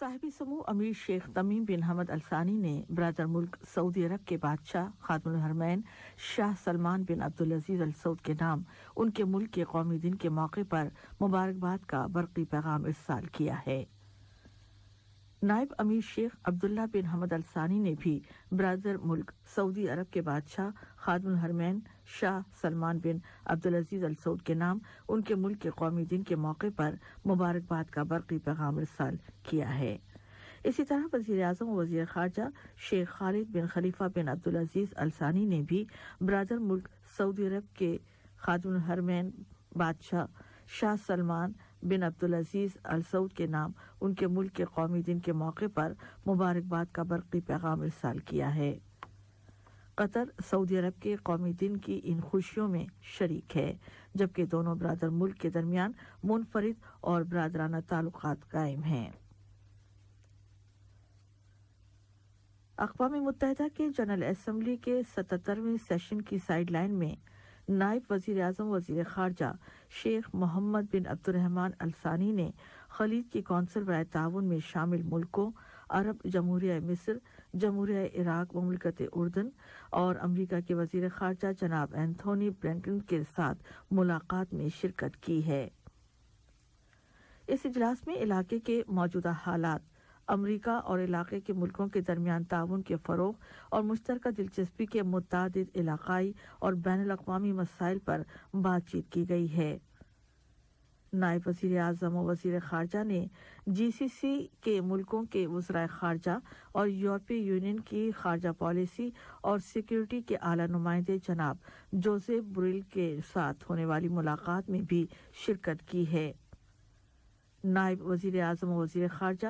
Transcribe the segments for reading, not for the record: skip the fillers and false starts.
صاحب سمو امیر شیخ تمیم بن حمد الثانی نے برادر ملک سعودی عرب کے بادشاہ خادم الحرمین شاہ سلمان بن عبدالعزیز ال سعود کے نام ان کے ملک کے قومی دن کے موقع پر مبارکباد کا برقی پیغام ارسال کیا ہے۔ نائب امیر شیخ عبداللہ بن حمد الثانی نے بھی برادر ملک سعودی عرب کے بادشاہ خادم الحرمین شاہ سلمان بن عبدالعزیز ال سعود کے نام ان کے ملک کے قومی دن کے موقع پر مبارکباد کا برقی پیغام ارسال کیا ہے۔ اسی طرح وزیر اعظم و وزیر خارجہ شیخ خالد بن خلیفہ بن عبدالعزیز ال ثانی نے بھی برادر ملک سعودی عرب کے خادم الحرمین بادشاہ شاہ سلمان بن عبدالعزیز ال سعود کے نام ان کے ملک کے قومی دن کے موقع پر مبارکباد کا برقی پیغام ارسال کیا ہے۔ قطر سعودی عرب کے قومی دن کی ان خوشیوں میں شریک ہے، جبکہ دونوں برادر ملک کے درمیان منفرد اور برادرانہ تعلقات قائم ہیں۔ اقوام متحدہ کے جنرل اسمبلی کے 77ویں سیشن کی سائیڈ لائن میں نائب وزیر اعظم وزیر خارجہ شیخ محمد بن عبد الرحمن ال ثانی نے خلیج کی کونسل برائے تعاون میں شامل ملکوں عرب جمہوریہ مصر، جمہوریہ عراق، مملکت اردن اور امریکہ کے وزیر خارجہ جناب اینتھونی بلنکن کے ساتھ ملاقات میں شرکت کی ہے۔ اس اجلاس میں علاقے کے موجودہ حالات، امریکہ اور علاقے کے ملکوں کے درمیان تعاون کے فروغ اور مشترکہ دلچسپی کے متعدد علاقائی اور بین الاقوامی مسائل پر بات چیت کی گئی ہے۔ نائب وزیر اعظم و وزیر خارجہ نے جی سی سی کے ملکوں کے وزرائے خارجہ اور یورپی یونین کی خارجہ پالیسی اور سیکیورٹی کے اعلیٰ نمائندے جناب جوزیف بوریل کے ساتھ ہونے والی ملاقات میں بھی شرکت کی ہے۔ نائب وزیر اعظم و وزیر خارجہ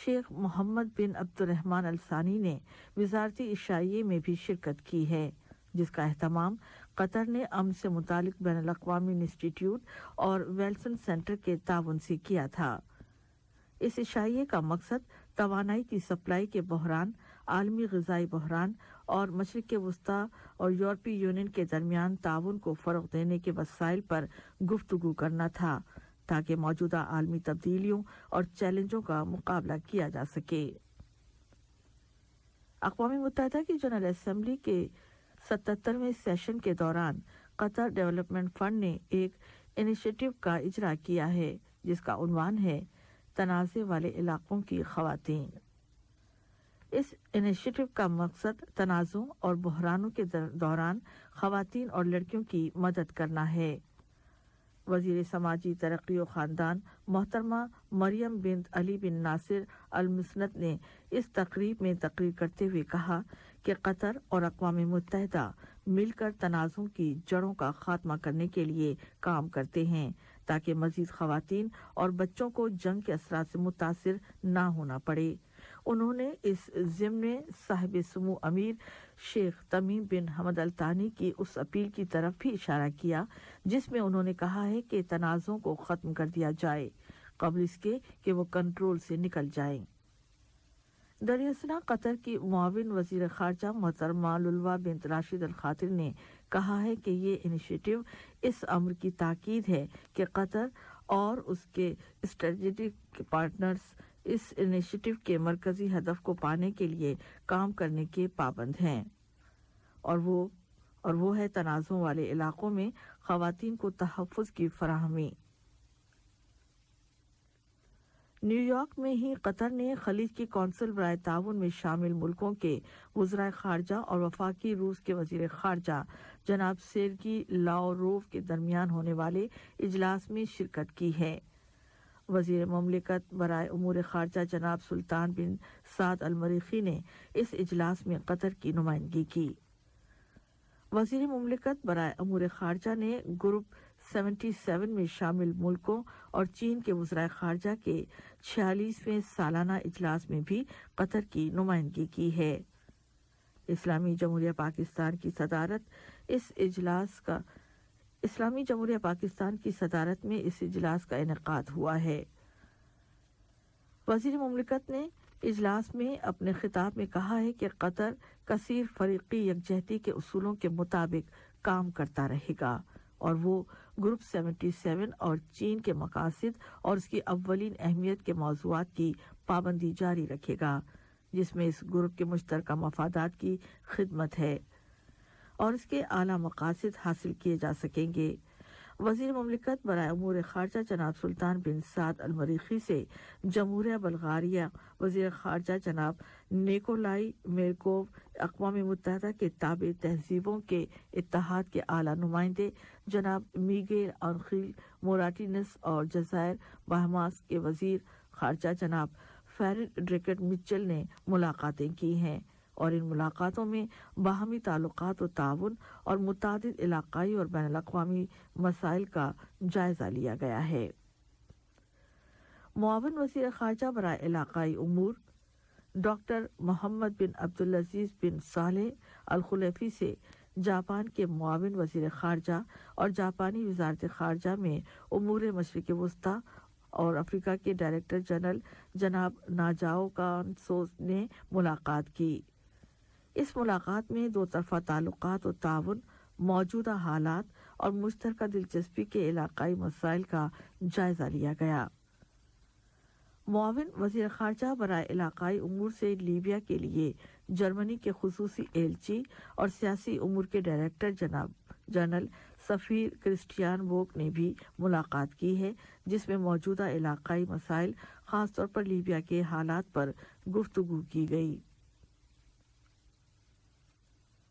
شیخ محمد بن عبد الرحمن ال ثانی نے وزارتی عشائیے میں بھی شرکت کی ہے، جس کا اہتمام قطر نے امن سے متعلق بین الاقوامی انسٹی ٹیوٹ اور ویلسن سینٹر کے تعاون سے کیا تھا۔ اس عشائیے کا مقصد توانائی کی سپلائی کے بحران، عالمی غذائی بحران اور مشرق وسطیٰ اور یورپی یونین کے درمیان تعاون کو فروغ دینے کے وسائل پر گفتگو کرنا تھا، تاکہ موجودہ عالمی تبدیلیوں اور چیلنجوں کا مقابلہ کیا جا سکے۔ اقوام متحدہ کی جنرل اسمبلی کے 77ویں سیشن کے دوران قطر ڈیولپمنٹ فنڈ نے ایک انیشیٹو کا اجرا کیا ہے، جس کا عنوان ہے تنازع والے علاقوں کی خواتین۔ اس انیشیٹو کا مقصد تنازعوں اور بحرانوں کے دوران خواتین اور لڑکیوں کی مدد کرنا ہے۔ وزیر سماجی ترقی و خاندان محترمہ مریم بنت علی بن ناصر المسند نے اس تقریب میں تقریر کرتے ہوئے کہا کہ قطر اور اقوام متحدہ مل کر تنازعوں کی جڑوں کا خاتمہ کرنے کے لیے کام کرتے ہیں، تاکہ مزید خواتین اور بچوں کو جنگ کے اثرات سے متاثر نہ ہونا پڑے۔ انہوں نے اس ضمن میں صاحب سمو امیر شیخ تمیم بن حمد الثانی کی اس اپیل کی طرف بھی اشارہ کیا جس میں انہوں نے کہا ہے کہ تنازعوں کو ختم کر دیا جائے قبل اس کے کہ وہ کنٹرول سے نکل جائیں۔ دراصل قطر کی معاون وزیر خارجہ محترمہ للوا بنت راشد الخاطر نے کہا ہے کہ یہ انیشیٹو اس امر کی تاکید ہے کہ قطر اور اس کے اسٹریٹجک پارٹنرز اس انیشیٹو کے مرکزی ہدف کو پانے کے لیے کام کرنے کے پابند ہیں، اور وہ ہے تنازع والے علاقوں میں خواتین کو تحفظ کی فراہمی۔ نیو یارک میں ہی قطر نے خلیج کی کونسل برائے تعاون میں شامل ملکوں کے وزرائے خارجہ اور وفاقی روس کے وزیر خارجہ جناب سیرگی لاوروف کے درمیان ہونے والے اجلاس میں شرکت کی ہے۔ وزیر مملکت برائے امور خارجہ جناب سلطان بن سعد المریخی نے اس اجلاس میں قطر کی نمائندگی کی۔ وزیر مملکت برائے امور خارجہ نے گروپ 77 میں شامل ملکوں اور چین کے وزرائے خارجہ کے 46ویں سالانہ اجلاس میں بھی قطر کی نمائندگی کی ہے۔ اسلامی جمہوریہ پاکستان کی صدارت میں اس اجلاس کا انعقاد ہوا ہے۔ وزیر مملکت نے اجلاس میں اپنے خطاب میں کہا ہے کہ قطر کثیر فریقی یکجہتی کے اصولوں کے مطابق کام کرتا رہے گا और वो ग्रुप 77 और चीन के मकासद और उसकी अव्वलीन अहमियत के मौज़ूआत की पाबंदी जारी रखेगा, जिसमें इस ग्रुप के मुश्तरका मफादात की खिदमत है और इसके आला मकासद हासिल किए जा सकेंगे। वज़ीर मुमलिकत बराए उमूर ख़ारजा जनाब सुल्तान बिन साद अल मरीखी से जमहूरिया बल्गारिया वज़ीर ख़ारजा जनाब निकोलाई मेरकोव, अक़वाम मुत्तहिदा के ताबे तहज़ीबों के इत्तेहाद के आला नुमाइंदे जनाब मिगेल आंखिल मोराटिनस और जज़ायर बहमास के वज़ीर ख़ारजा जनाब फेरिड मिचेल ने मुलाकातें की हैं और इन मुलाकातों में बाहमी ताल्लुकात और ताउन और मुतादिद इलाक़ाई और बैनुल अक़वामी मसाइल का जायज़ा लिया गया है। मुआविन वज़ीर ख़ारजा बराए इलाक़ाई उमूर डॉक्टर मोहम्मद बिन अब्दुल-अज़ीज़ बिन सालेह अल खुलैफ़ी से जापान के मुआविन वज़ीर ख़ारजा और जापानी वज़ारत ख़ारजा में उमूर मशरिक़ वस्ता और अफ्रीका के डायरेक्टर जनरल जनाब नाजाओ कानसो ने मुलाकात की। इस मुलाकात में दो तरफ़ा ताल्लुकात और ताउन, मौजूदा हालात और मुश्तरका दिलचस्पी के इलाक़ाई मसाइल का जायज़ा लिया गया। मुआविन वज़ीर ख़ारजा बराए इलाक़ाई उमूर से लीबिया के लिए जर्मनी के ख़ुसूसी एलची और सियासी उमूर के डायरेक्टर जनाब जनरल सफ़ीर क्रिस्टियान वोक ने भी मुलाकात की है, जिसमें मौजूदा इलाक़ाई मसाइल ख़ास तौर पर लीबिया के हालात पर गुफ्तगू की गई।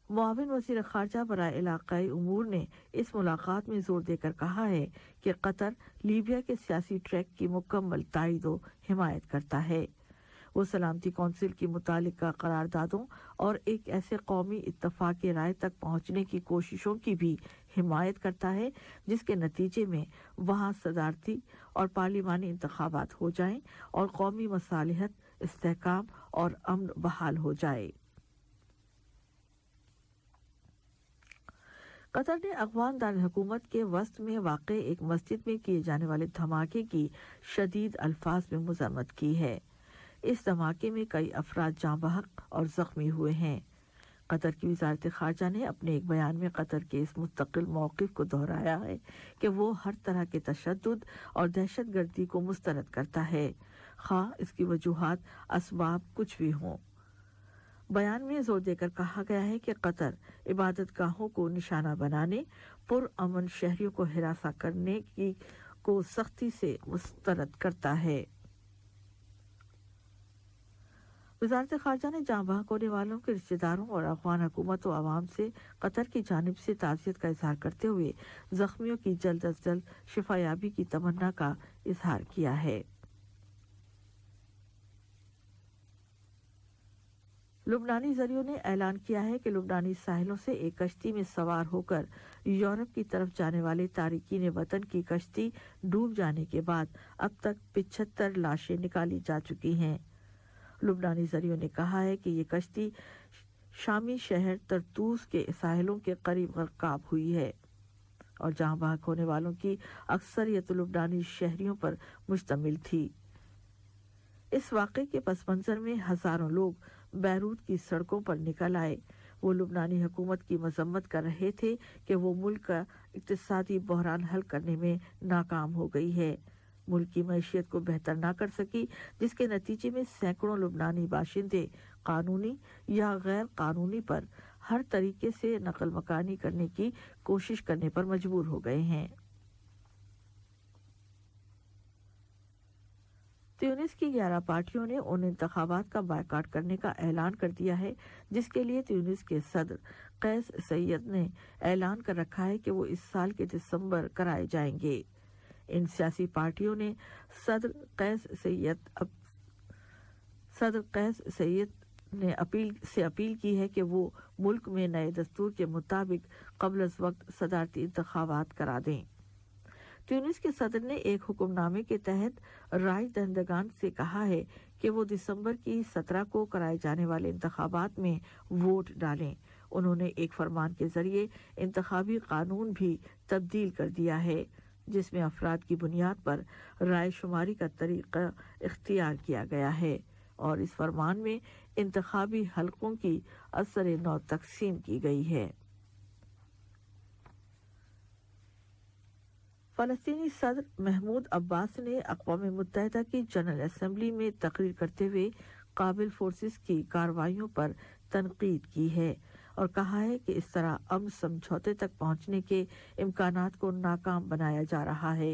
मुआविन वज़ीर ख़ारजा बराए इलाक़ाई उमूर ने इस मुलाकात में ज़ोर देकर कहा है कि कतर लीबिया के सियासी ट्रैक की मुकम्मल ताईद व हिमायत करता है। वो सलामती कौंसिल की मुतालिका करारदादों और एक ऐसे कौमी इत्तफ़ाक़ राय तक पहुँचने की कोशिशों की भी हिमायत करता है जिसके नतीजे में वहाँ सदारती और पार्लिमानी इंतख़ाबात हो जाएं और कौमी मसालिहत, इस्तेहकाम और अमन बहाल हो जाए। कतर ने अफ़गान दारकूमत के वस्त में वाक़े एक मस्जिद में किए जाने वाले धमाके की शदीद अल्फाज में मज़म्मत की है। इस धमाके में कई अफराद जाँ बहक और ज़ख्मी हुए हैं। कतर की वज़ारत ख़ारजा ने अपने एक बयान में कतर के इस मुस्तक़िल मौक़िफ़ को दोहराया है कि वो हर तरह के तशद्दुद और दहशतगर्दी को मुस्तरद करता है, ख़्वाह इसकी वजूहात असबाब कुछ भी हों। बयान में जोर देकर कहा गया है कि कतर इबादतगाहों को निशाना बनाने, पुरअमन शहरियों को हिरासा करने की को सख्ती से मुस्तरद करता है। वज़ारत ख़ारजा ने जाँ बहक होने वालों के रिश्तेदारों और अफ़गान हुकूमत व आवाम से कतर की जानिब से ताज़ियत का इज़हार करते हुए ज़ख्मियों की जल्द अज जल्द शिफायाबी की तमन्ना का इज़हार किया है। लुबनानी ज़रियों ने ऐलान किया है कि लुबनानी साहिलों से एक कश्ती में सवार होकर यूरोप की तरफ जाने वाले तारिकीन वतन की कश्ती डूब जाने के बाद अब तक 75 लाशें निकाली जा चुकी हैं। लुबनानी ज़रियों ने कहा है कि ये कश्ती शामी शहर तरतूस के साहिलों के करीब ग़रक़ाब हुई है और जहाँ बहक होने वालों की अक्सरियत लुबनानी शहरियों पर मुश्तमिल थी। इस वाक़े के पस मंज़र में हज़ारों लोग बैरूत की सड़कों पर निकल आए। वो लुबनानी हुकूमत की मजम्मत कर रहे थे कि वो मुल्क का इक़्तिसादी बहरान हल करने में नाकाम हो गई है, मुल्क की मईशत को बेहतर ना कर सकी, जिसके नतीजे में सैकड़ों लुबनानी बाशिंदे कानूनी या गैर कानूनी पर हर तरीके से नकल मकानी करने की कोशिश करने पर मजबूर हो गए हैं। ट्यूनिस की 11 पार्टियों ने उन इंतखाबात का बायकाट करने का ऐलान कर दिया है जिसके लिए ट्यूनिस के सदर कैस सैयद ने ऐलान कर रखा है कि वो इस साल के दिसंबर कराए जाएंगे। इन सियासी पार्टियों ने सदर कैस सैयद ने अपील की है कि वो मुल्क में नए दस्तूर के मुताबिक क़ब्ल अज़ वक्त सदारती इंतखाबात करा दें। ट्यूनिस के सदर ने एक हुक्मनामे के तहत राय दहिंदगान से कहा है कि वो दिसंबर की 17 को कराए जाने वाले इंतखाबात में वोट डालें। उन्होंने एक फरमान के जरिए इंतखाबी कानून भी तब्दील कर दिया है जिसमें अफराद की बुनियाद पर राय शुमारी का तरीका इख्तियार किया गया है और इस फरमान में इंतखाबी हलकों की असर नौ तकसीम की गई है। फ़लस्तीनी सदर महमूद अब्बास ने अक़वाम मुत्तहिदा की जनरल असम्बली में तकरीर करते हुए काबिल फोर्सेस की कार्रवाइयों पर तनकीद की है और कहा है कि इस तरह अमन समझौते तक पहुंचने के इम्कानात को नाकाम बनाया जा रहा है।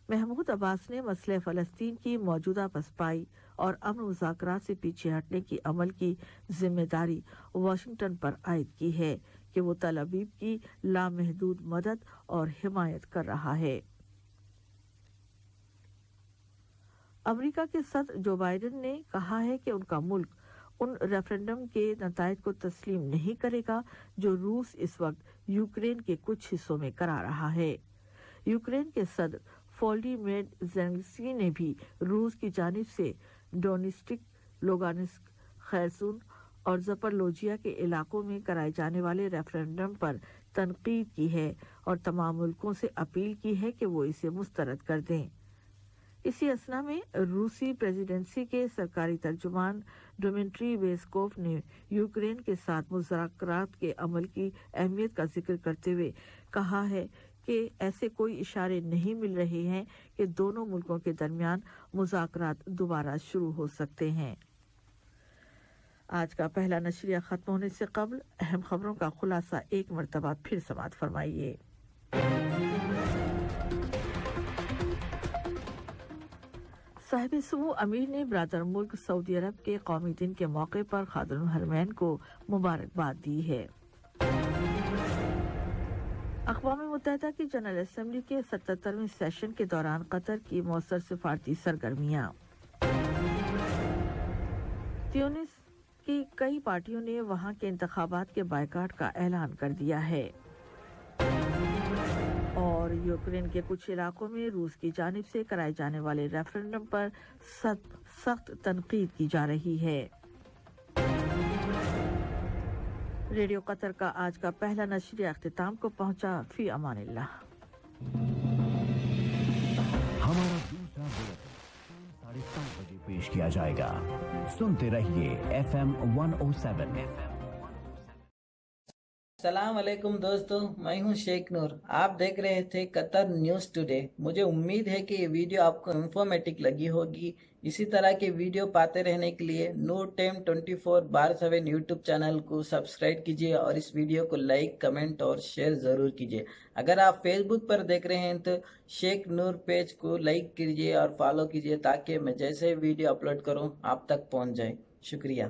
महमूद अब्बास ने मसले फ़लस्तीन की मौजूदा पसपाई और अमन मुज़ाकरात से पीछे हटने की अमल की जिम्मेदारी वाशिंगटन पर आयद की है कि वो तल अवीव की लामहदूद मदद और हिमायत कर रहा है। अमेरिका के सदर जो बाइडेन ने कहा है कि उनका मुल्क उन रेफरेंडम के नतायज को तस्लीम नहीं करेगा जो रूस इस वक्त यूक्रेन के कुछ हिस्सों में करा रहा है। यूक्रेन के सदर वोलोदिमीर ज़ेलेंस्की ने भी रूस की जानिब से डोनेस्टिक, लुगानिस्क, खैरसून और ज़परलोजिया के इलाकों में कराए जाने वाले रेफरेंडम पर तनकीद की है और तमाम मुल्कों से अपील की है कि वो इसे मुस्तरद कर दें। इसी असना में रूसी प्रेसिडेंसी के सरकारी तर्जुमान डिमिट्री पेस्कोव ने यूक्रेन के साथ मुज़ाकरात के अमल की अहमियत का जिक्र करते हुए कहा है कि ऐसे कोई इशारे नहीं मिल रहे हैं कि दोनों मुल्कों के दरमियान मुज़ाकरात दोबारा शुरू हो सकते हैं। आज का पहला नशरिया खत्म होने से कबल अहम खबरों का खुलासा एक मरतबा फिर समाअत फरमाइए। साहिब सुमो अमीर ने ब्रादर मुल्क सऊदी अरब के कौमी दिन के मौके पर खादिमुल हरमैन को मुबारकबाद दी है। अक़वाम मुत्तहिदा की जनरल असम्बली के 77वें सेशन के दौरान कतर की मौसर सिफारती सरगर्मियां। ट्यूनिस की कई पार्टियों ने वहां के इंतखाबात के बायकाट का ऐलान कर दिया है और यूक्रेन के कुछ इलाकों में रूस की जानिब से कराए जाने वाले रेफरेंडम पर सख्त तनकीद की जा रही है। रेडियो कतर का आज का पहला नशरिया अख्तिताम को पहुंचा। फी अमानिल्लाह। हमारा दूसरा बुलेटिन 7:30 बजे पेश किया जाएगा। सुनते रहिए FM 107। सलाम अलैकुम दोस्तों, मैं हूं शेख नूर। आप देख रहे थे कतर न्यूज़ टुडे। मुझे उम्मीद है कि ये वीडियो आपको इंफॉर्मेटिव लगी होगी। इसी तरह के वीडियो पाते रहने के लिए नूर टाइम 24/7 यूट्यूब चैनल को सब्सक्राइब कीजिए और इस वीडियो को लाइक, कमेंट और शेयर ज़रूर कीजिए। अगर आप फेसबुक पर देख रहे हैं तो शेख नूर पेज को लाइक कीजिए और फॉलो कीजिए ताकि मैं जैसे वीडियो अपलोड करूँ आप तक पहुँच जाए। शुक्रिया।